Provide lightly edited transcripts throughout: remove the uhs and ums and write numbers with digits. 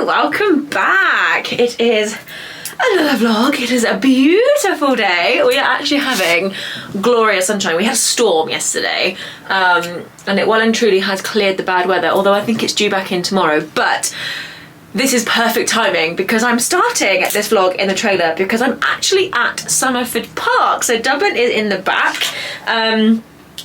welcome back. It is another vlog. It is a beautiful day. We are actually having glorious sunshine. We had a storm yesterday, and it well and truly has cleared the bad weather, although I think it's due back in tomorrow. But this is perfect timing because I'm starting this vlog in the trailer because I'm actually at Somerford Park. So Dublin is in the back.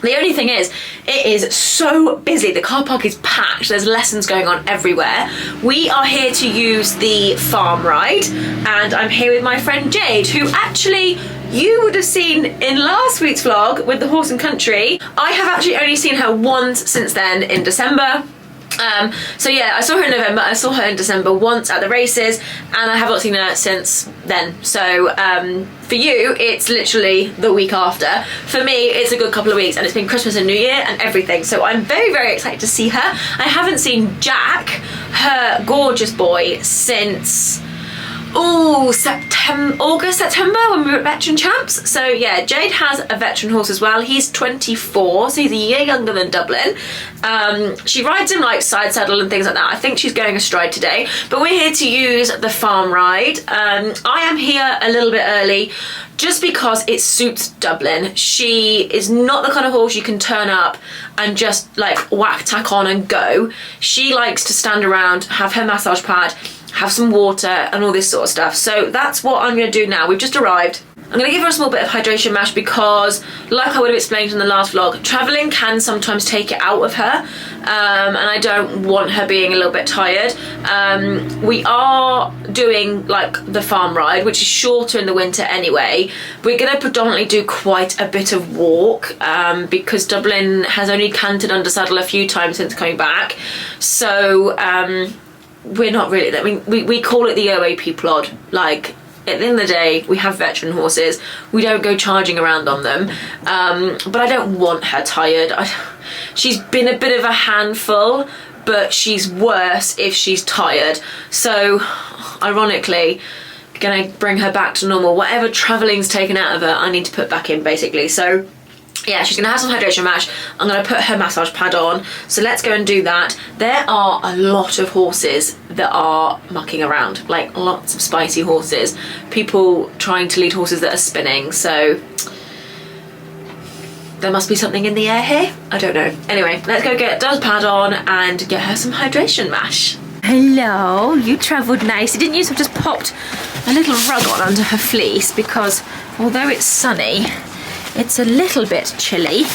The only thing is, it is so busy. The car park is packed. There's lessons going on everywhere. We are here to use the farm ride, and I'm here with my friend Jade, who actually you would have seen in last week's vlog with the horse and country. I have actually only seen her once since then in December. So yeah, I saw her in November, I saw her in December once at the races, and I have not seen her since then. So for you, it's literally the week after. For me, it's a good couple of weeks, and it's been Christmas and New Year and everything. So I'm very, very excited to see her. I haven't seen Jack, her gorgeous boy, since August, September, when we were at Veteran Champs. So yeah, Jade has a veteran horse as well. He's 24, so he's a year younger than Dublin. She rides him like side saddle and things like that. I think she's going astride today, but we're here to use the farm ride. I am here a little bit early just because it suits Dublin. She is not the kind of horse you can turn up and just like whack, tack on and go. She likes to stand around, have her massage pad, have some water and all this sort of stuff. So that's what I'm going to do now. We've just arrived. I'm going to give her a small bit of hydration mash because, like I would have explained in the last vlog, travelling can sometimes take it out of her, and I don't want her being a little bit tired. We are doing like the farm ride, which is shorter in the winter anyway. We're going to predominantly do quite a bit of walk because Dublin has only cantered under saddle a few times since coming back. So we're not really, I mean, we call it the OAP plod. Like, at the end of the day, we have veteran horses. We don't go charging around on them. But I don't want her tired. She's been a bit of a handful, but she's worse if she's tired. So, ironically, gonna bring her back to normal. Whatever travelling's taken out of her, I need to put back in, basically. So, yeah, she's gonna have some hydration mash. I'm gonna put her massage pad on. So let's go and do that. There are a lot of horses that are mucking around, like lots of spicy horses. People trying to lead horses that are spinning. So there must be something in the air here. I don't know. Anyway, let's go get Dove's pad on and get her some hydration mash. Hello, you travelled nicely, didn't you? So I've just popped a little rug on under her fleece because although it's sunny, it's a little bit chilly,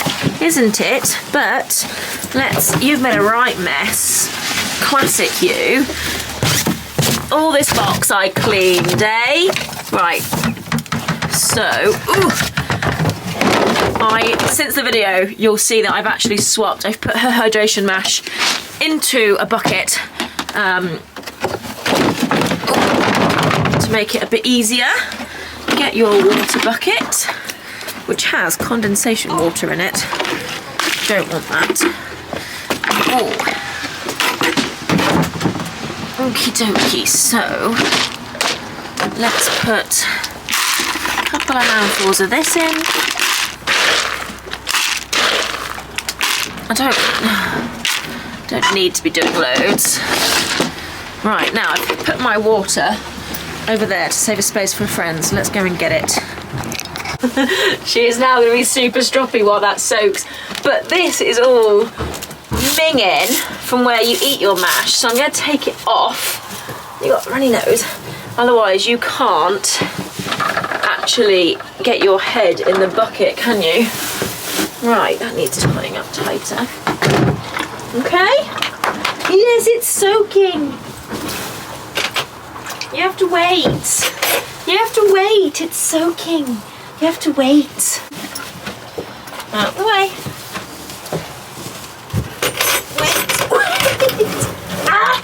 isn't it? But you've made a right mess. Classic you. All this box I cleaned, eh? Right. So, since the video, you'll see that I've actually swapped. I've put her hydration mash into a bucket to make it a bit easier. Get your water bucket, which has condensation water in it. Don't want that. Oh. Okie dokie, so let's put a couple of handfuls of this in. I don't need to be doing loads. Right, now I've put my water over there to save a space for friends. Let's go and get it. She is now going to be super stroppy while that soaks, but this is all minging from where you eat your mash, so I'm going to take it off. You got a runny nose, otherwise you can't actually get your head in the bucket, can you? Right, that needs tying up tighter. Okay? Yes, it's soaking. You have to wait. You have to wait, it's soaking. You have to wait. Out the way. Wait. Ah!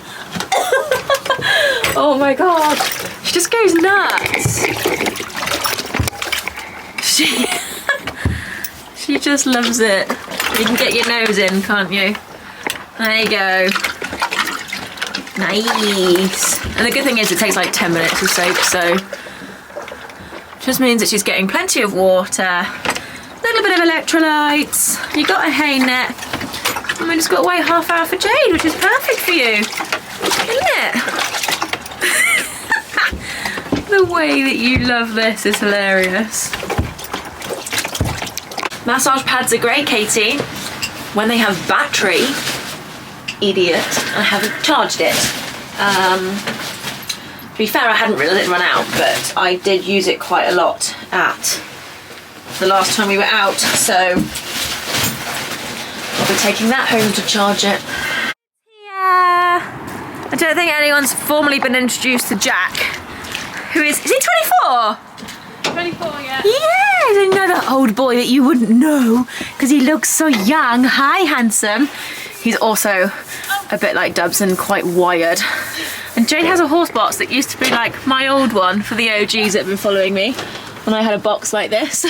Oh my god. She just goes nuts. She just loves it. You can get your nose in, can't you? There you go. Nice. And the good thing is it takes like 10 minutes to soak, so just means that she's getting plenty of water, a little bit of electrolytes. You got a hay net, and we just got to wait half hour for Jade, which is perfect for you, isn't it? way that you love this is hilarious. Massage pads are great, Katie, when they have battery. Idiot, I haven't charged it. To be fair, I hadn't really let it run out, but I did use it quite a lot at the last time we were out, so I'll be taking that home to charge it. Yeah, I don't think anyone's formally been introduced to Jack, who is he 24? 24, yeah. Yeah, he's another old boy that you wouldn't know because he looks so young. Hi, handsome. He's also a bit like Dubs and quite wired. And Jade has a horse box that used to be like my old one for the OGs that have been following me when I had a box like this.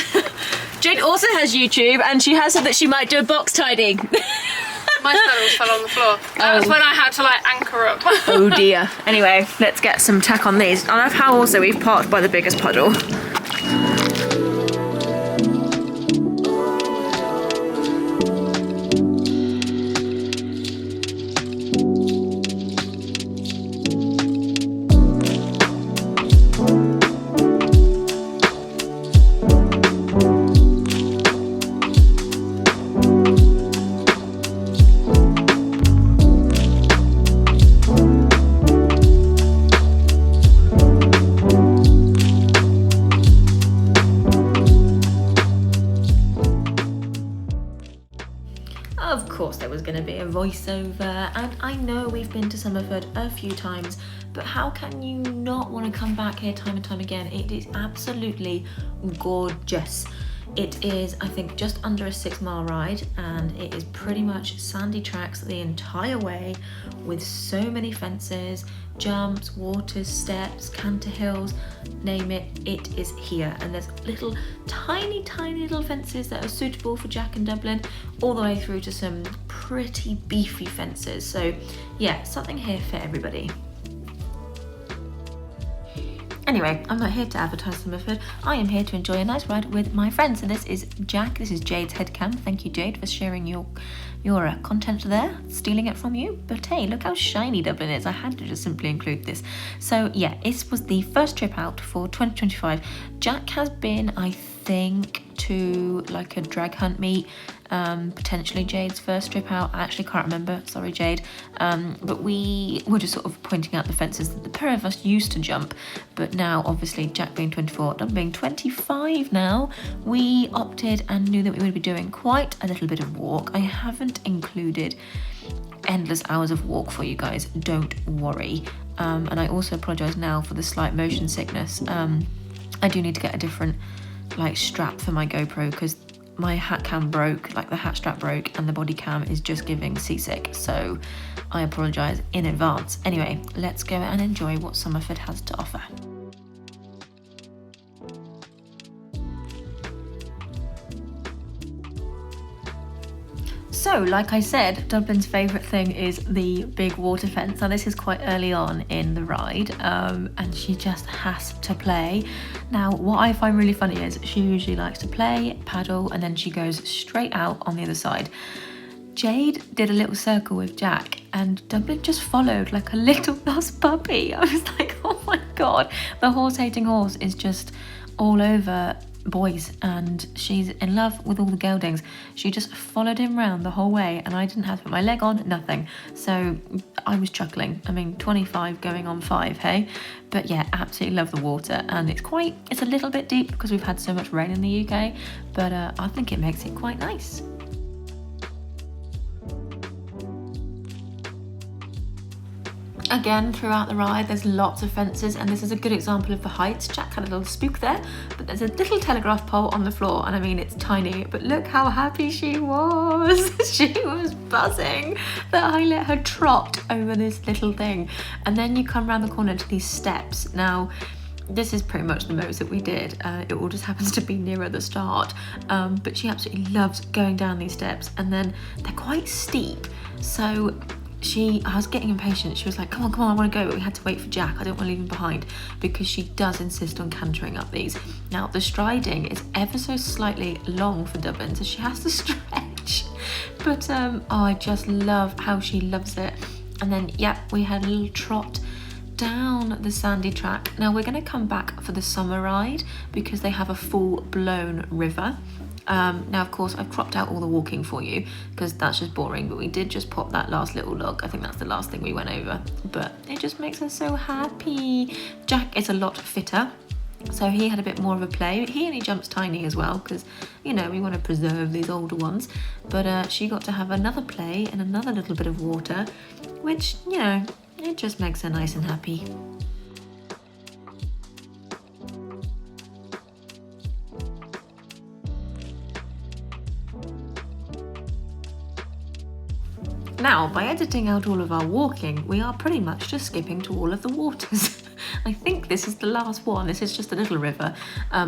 Jade also has YouTube and she has said that she might do a box tidying. My saddles fell on the floor. That was when I had to like anchor up. Oh dear. Anyway, let's get some tack on these. I love how also we've parked by the biggest puddle. Of course there was going to be a voiceover, and I know we've been to Somerford a few times, but how can you not want to come back here time and time again? It is absolutely gorgeous. It is, I think, just under a 6-mile ride, and it is pretty much sandy tracks the entire way with so many fences, jumps, waters, steps, canter hills, name it, it is here. And there's little tiny little fences that are suitable for Jack and Dublin, all the way through to some pretty beefy fences. So yeah, something here for everybody. Anyway, I'm not here to advertise Somerford. I am here to enjoy a nice ride with my friends. And this is Jack. This is Jade's headcam. Thank you, Jade, for sharing your content there, stealing it from you. But hey, look how shiny Dublin is. I had to just simply include this. So yeah, this was the first trip out for 2025. Jack has been, I think, to like a drag hunt meet. Potentially Jade's first trip out. I actually can't remember, sorry Jade. But we were just sort of pointing out the fences that the pair of us used to jump, but now obviously Jack being 24, Dom being 25 now, we opted and knew that we would be doing quite a little bit of walk. I haven't included endless hours of walk for you guys, don't worry. And I also apologise now for the slight motion sickness. I do need to get a different like strap for my GoPro because my hat cam broke, like the hat strap broke, and the body cam is just giving seasick, so I apologise in advance. Anyway, let's go and enjoy what Somerford has to offer. So, like I said, Dublin's favourite thing is the big water fence. Now this is quite early on in the ride, and she just has to play. Now, what I find really funny is she usually likes to play, paddle, and then she goes straight out on the other side. Jade did a little circle with Jack, and Dublin just followed like a little lost puppy. I was like, oh my God, the horse-hating horse is just all over boys, and she's in love with all the geldings. She just followed him around the whole way, and I didn't have to put my leg on, nothing. So I was chuckling. I mean, 25 going on 5, hey? But yeah, absolutely love the water, and it's a little bit deep because we've had so much rain in the UK, but I think it makes it quite nice. Again, throughout the ride, there's lots of fences, and this is a good example of the heights. Jack had a little spook there, but there's a little telegraph pole on the floor, and I mean, it's tiny, but look how happy she was. She was buzzing that I let her trot over this little thing. And then you come around the corner to these steps. Now, this is pretty much the most that we did. It all just happens to be nearer the start, but she absolutely loves going down these steps, and then they're quite steep, so I was getting impatient. She was like, come on, I want to go, but we had to wait for Jack. I don't want to leave him behind, because she does insist on cantering up these. Now, the striding is ever so slightly long for Dublin, so she has to stretch. But I just love how she loves it. And then, yeah, we had a little trot down the sandy track. Now we're going to come back for the summer ride because they have a full-blown river. Now of course I've cropped out all the walking for you because that's just boring, but we did just pop that last little log. I think that's the last thing we went over, but it just makes us so happy. Jack is a lot fitter, so he had a bit more of a play. He only jumps tiny as well because, you know, we want to preserve these older ones, but she got to have another play and another little bit of water, which, you know, it just makes her nice and happy. Now, by editing out all of our walking, we are pretty much just skipping to all of the waters. I think this is the last one. This is just a little river.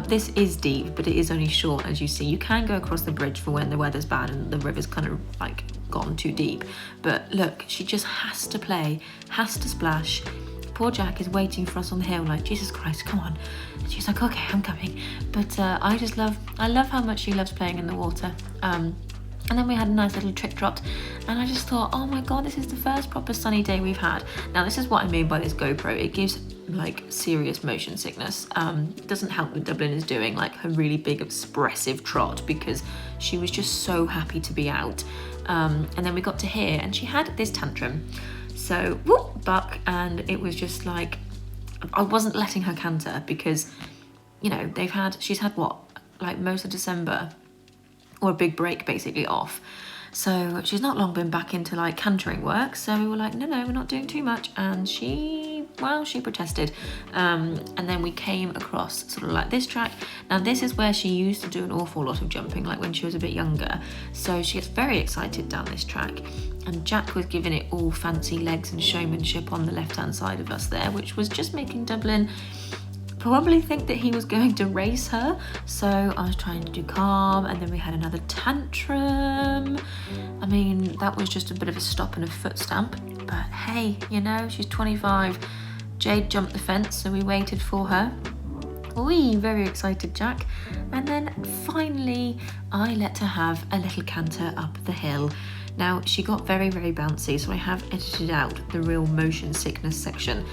This is deep, but it is only short, as you see. You can go across the bridge for when the weather's bad and the river's kind of like gone too deep. But look, she just has to play, has to splash. Poor Jack is waiting for us on the hill like, Jesus Christ, come on. And she's like, okay, I'm coming. But I love how much she loves playing in the water. And then we had a nice little trick trot, and I just thought, oh my god, this is the first proper sunny day we've had. Now this is what I mean by this GoPro. It gives like serious motion sickness. It doesn't help that Dublin is doing like her really big expressive trot because she was just so happy to be out. And then we got to here and she had this tantrum. So whoop, buck, and it was just like, I wasn't letting her canter because, you know, she's had what, like most of December, or a big break basically off. So she's not long been back into like cantering work. So we were like, no, we're not doing too much. And she protested. And then we came across sort of like this track. Now this is where she used to do an awful lot of jumping, like when she was a bit younger. So she gets very excited down this track. And Jack was giving it all fancy legs and showmanship on the left-hand side of us there, which was just making Dublin probably think that he was going to race her. So I was trying to do calm, and then we had another tantrum. I mean, that was just a bit of a stop and a foot stamp, but hey, you know, she's 25. Jade jumped the fence, so we waited for her. Wee, very excited Jack. And then finally I let her have a little canter up the hill. Now she got very, very bouncy, so I have edited out the real motion sickness section.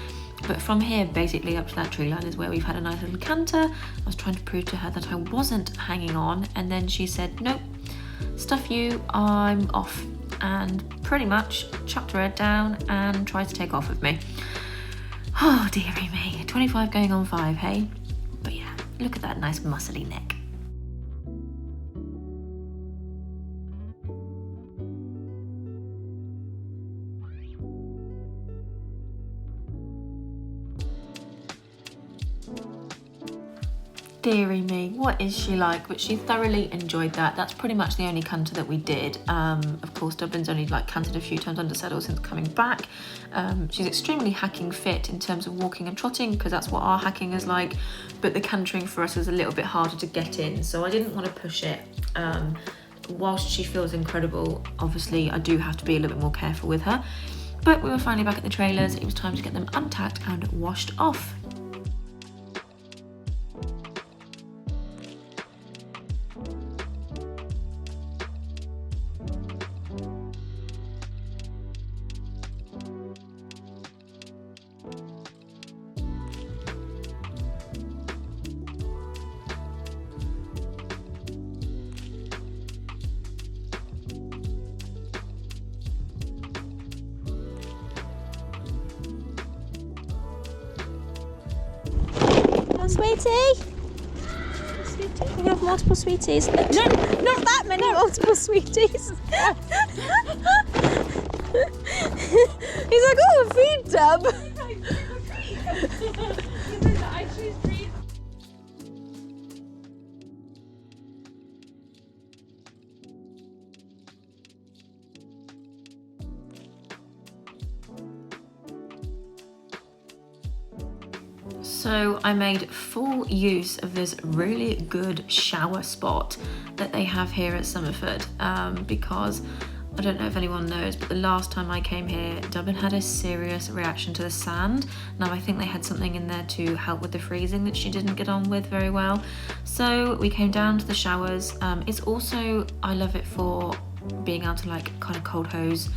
But from here, basically up to that tree line is where we've had a nice little canter. I was trying to prove to her that I wasn't hanging on, and then she said, nope, stuff you, I'm off. And pretty much chucked her head down and tried to take off with me. Oh, dearie me, 25 going on 5, hey? But yeah, look at that nice muscly neck. Dearie me, what is she like? But she thoroughly enjoyed that. That's pretty much the only canter that we did. Of course, Dublin's only like cantered a few times under saddle since coming back. She's extremely hacking fit in terms of walking and trotting because that's what our hacking is like. But the cantering for us was a little bit harder to get in, so I didn't want to push it. Whilst she feels incredible, obviously I do have to be a little bit more careful with her. But we were finally back at the trailers. It was time to get them untacked and washed off. Sweetie? We have multiple sweeties. No, not that many multiple sweeties. He's like, oh, a feed tub. So I made full use of this really good shower spot that they have here at Somerford because I don't know if anyone knows, but the last time I came here, Dublin had a serious reaction to the sand. Now I think they had something in there to help with the freezing that she didn't get on with very well. So we came down to the showers. It's also, I love it for being able to like kind of cold hose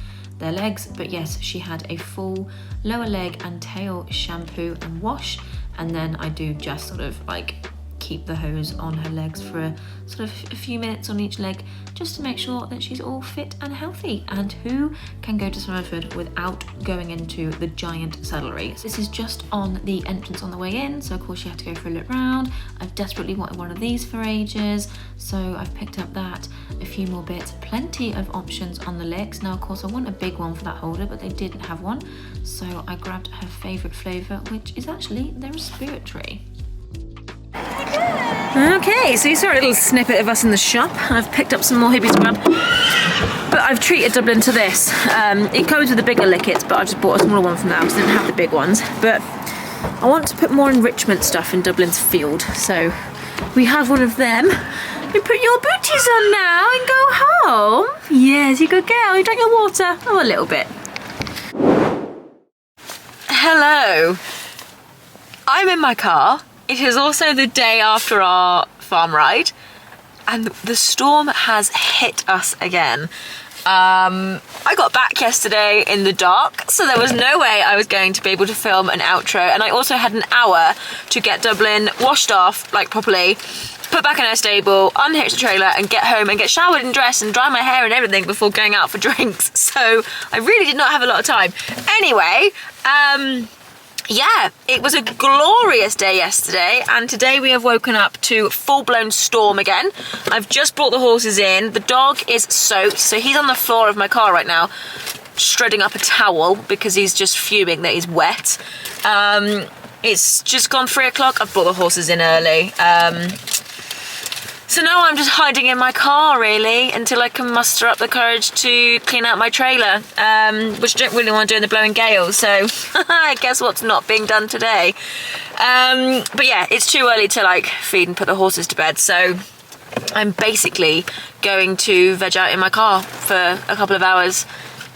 their legs. But yes, she had a full lower leg and tail shampoo and wash, and then I do just sort of like keep the hose on her legs for a few minutes on each leg, just to make sure that she's all fit and healthy. And who can go to Somerford without going into the giant saddlery? So this is just on the entrance on the way in, so of course you have to go for a look round. I've desperately wanted one of these for ages, so I've picked up that, a few more bits, plenty of options on the legs. Now of course I want a big one for that holder, but they didn't have one, so I grabbed her favourite flavour, which is actually their respiratory. Okay, so you saw a little snippet of us in the shop. I've picked up some more Hibby Scrub, but I've treated Dublin to this. It comes with the bigger lickets, but I just bought a smaller one from the house. I didn't have the big ones, but I want to put more enrichment stuff in Dublin's field, so we have one of them. You put your booties on now and go home. Yes, you good girl. You drank your water? Oh, a little bit. Hello. I'm in my car. It is also the day after our farm ride, and the storm has hit us again. I got back yesterday in the dark, so there was no way I was going to be able to film an outro, and I also had an hour to get Dublin washed off, like properly, put back in her stable, unhitch the trailer, and get home and get showered and dressed and dry my hair and everything before going out for drinks. So I really did not have a lot of time. Anyway, yeah, it was a glorious day yesterday, and today we have woken up to full-blown storm again. I've just brought the horses in. The dog is soaked, so he's on the floor of my car right now, shredding up a towel because he's just fuming that he's wet. It's just gone 3 o'clock. I've brought the horses in early. So now I'm just hiding in my car, really, until I can muster up the courage to clean out my trailer, which I don't really want to do in the blowing gale, so I guess what's not being done today. But yeah, it's too early to like feed and put the horses to bed, so I'm basically going to veg out in my car for a couple of hours,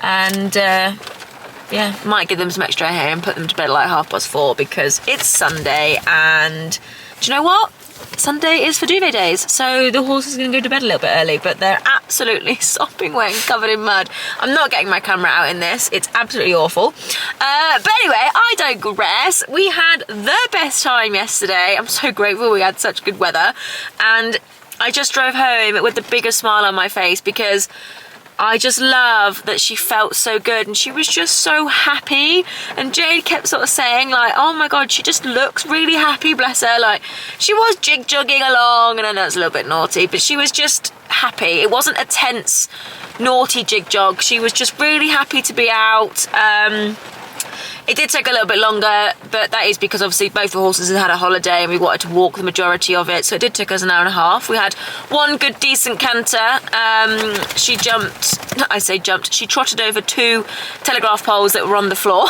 and yeah, might give them some extra hair and put them to bed at like 4:30 because it's Sunday, and do you know what? Sunday is for duvet days, so the horse is going to go to bed a little bit early, but they're absolutely sopping wet and covered in mud. I'm not getting my camera out in this, it's absolutely awful. But anyway, I digress. We had the best time yesterday. I'm so grateful we had such good weather, and I just drove home with the biggest smile on my face because I just love that she felt so good and she was just so happy. And Jade kept sort of saying like, oh my god, she just looks really happy, bless her. Like, she was jig-jogging along, and I know it's a little bit naughty, but she was just happy. It wasn't a tense, naughty jig-jog. She was just really happy to be out. It did take a little bit longer, but that is because obviously both the horses had a holiday and we wanted to walk the majority of it, so it did take us an hour and a half. We had one good decent canter. She she trotted over 2 telegraph poles that were on the floor,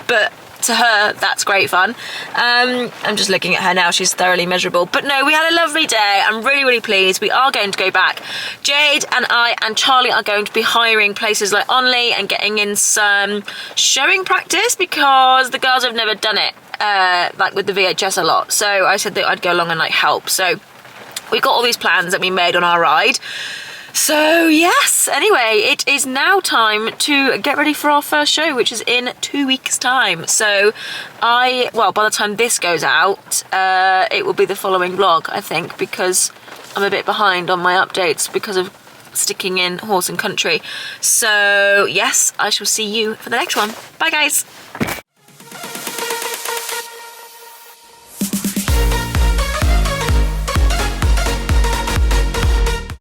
but to her, that's great fun. I'm just looking at her now, she's thoroughly miserable. But no, we had a lovely day. I'm really, really pleased. We are going to go back. Jade and I and Charlie are going to be hiring places like Onley and getting in some showing practice because the girls have never done it, like with the VHS a lot. So I said that I'd go along and like help. So we got all these plans that we made on our ride. So yes, anyway, it is now time to get ready for our first show, which is in 2 weeks' time. So by the time this goes out, it will be the following vlog, I think, because I'm a bit behind on my updates because of sticking in horse and country. So yes, I shall see you for the next one. Bye guys.